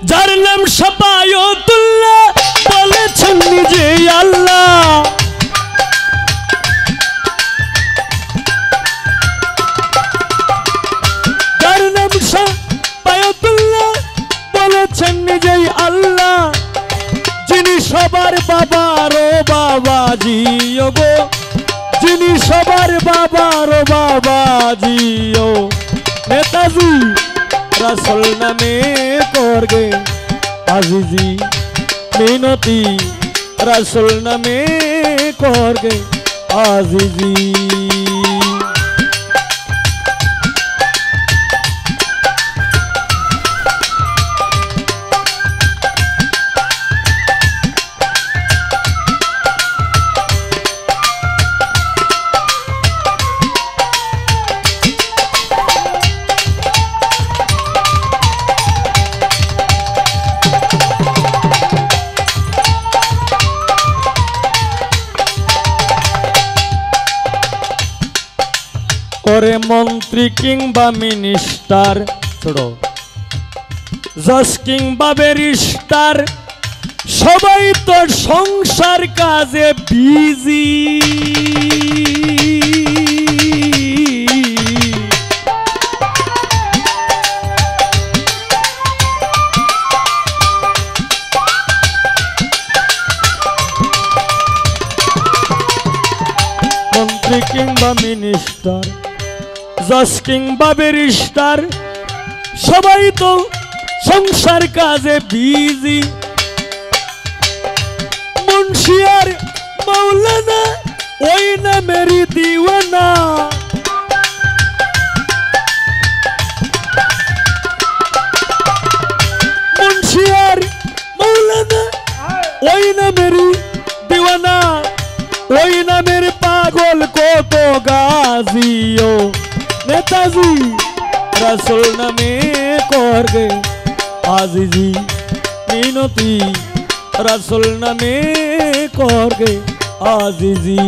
যার নাম শাফায়াতুল্লাহ বলেছেন নিজে আল্লাহ। যার নাম শাফায়াতুল্লাহ বলেছেন নিজেই আল্লাহ, যিনি সবার বাবার ও বাবাজি গো, যিনি সবার বাবার ও বাবাজি ও নেতাজি রাসূল নামে করগে আজিজি মিনতি, রাসূল নামে করগে আজিজি। ওরে মন্ত্রী কিংবা মিনিস্টার, ছোড়ো জজ কিংবা ব্যারিস্টার, সবাই তো সংসার কাজে বিজি। মন্ত্রী কিংবা মিনিস্টার, জজ কিংবা ব্যারিস্টার, সবাই তো সংসার কাজে বিজি। মুন্সি আর মাওলানা ওই নামেরই দিওয়ানা, মুন্সি আর মাওলানা ওই নামেরই দিওয়ানা, ওই নামের পাগল কত গাজিও নেতাজি রাসূল নামে করগে আজিজি মিনতি, রাসূল নামে করগে আজিজি।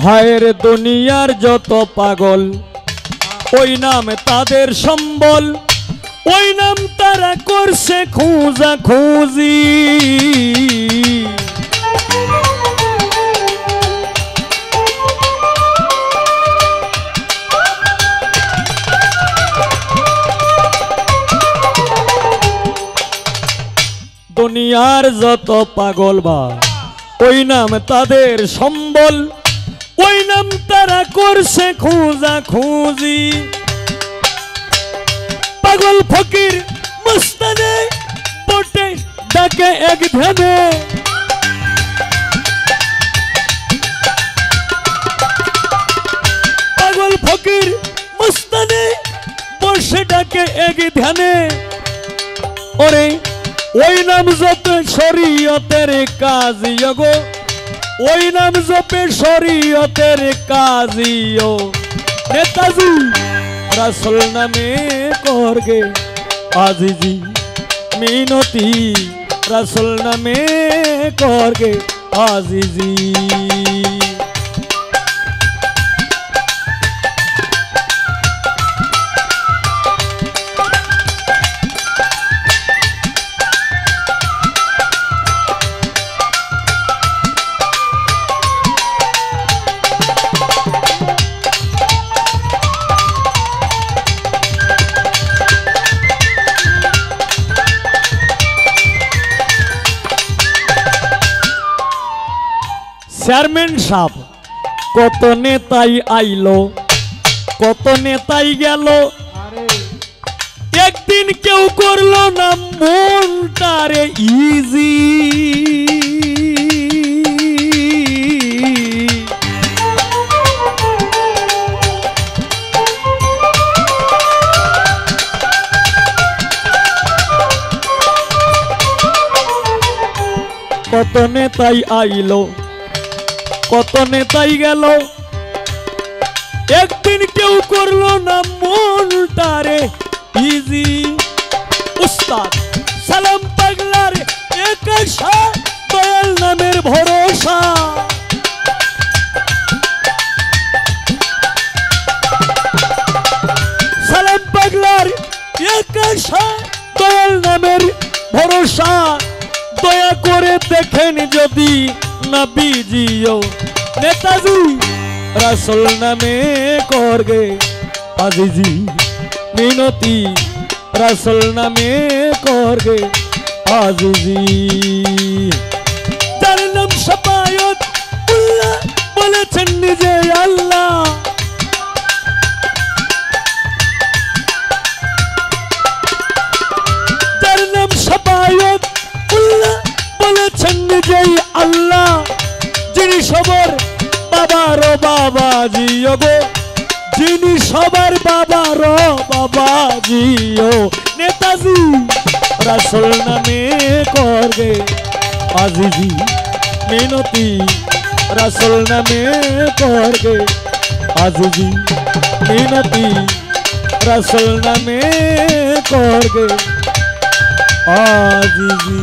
হায়ের দুনিয়ার যত পাগল, ওই নাম তাদের সম্বল, ওই নাম তারা করছে খোঁজা খুঁজি। দুনিয়ার যত পাগল বা ওই নাম তাদের সম্বল, ওই নাম তারা করছে খোঁজা খুঁজি। পাগল ফকির মস্তানে বটে ডাকে এক ধ্যানে, পাগল ফকির মস্তানে বসে ডাকে এক ধ্যানে। ওরে ওই নাম যত শরীয়তের কাজী গো, ওই নাম জপে শরীয়তের কাজীও নেতাজি রাসূল নামে করগে আজিজি মিনতি, রাসূল নামে করগে আজিজি। চেয়ারম্যান সাহেব কত নেতাই আইলো কত নেতাই গেল, একদিন কেউ করলো না মনটারে ইজি। কত নেতাই আইলো কত নেতাই গেল, একদিন কেউ করলো না মনটারে ইজি। উস্তাদ সালাম পাগলার এক আশা, দয়াল নামের ভরসা। সালাম পাগলার এক আশা, দয়াল নামের ভরসা। দয়া করে দেখেন যদি নবীজিও নেতাজি রাসূল নামে করগে আজিজি মিনতি, রাসূল নামে করগে আজিজি। যার নাম শাফায়াত উল্লাহ বলেছেন নিজে আল্লাহ, যার নাম শাফায়াত উল্লাহ বলেছেন নিজেই আল্লাহ। যিনি সবার বাবার বাবাজি গো, যিনি সবার বাবার বাবাজি ও নেতাজি রাসূল নামে করগে আজিজি মিনতি, রাসূল নামে করগে আজিজি মিনতি, রাসূল নামে করগে আজিজি।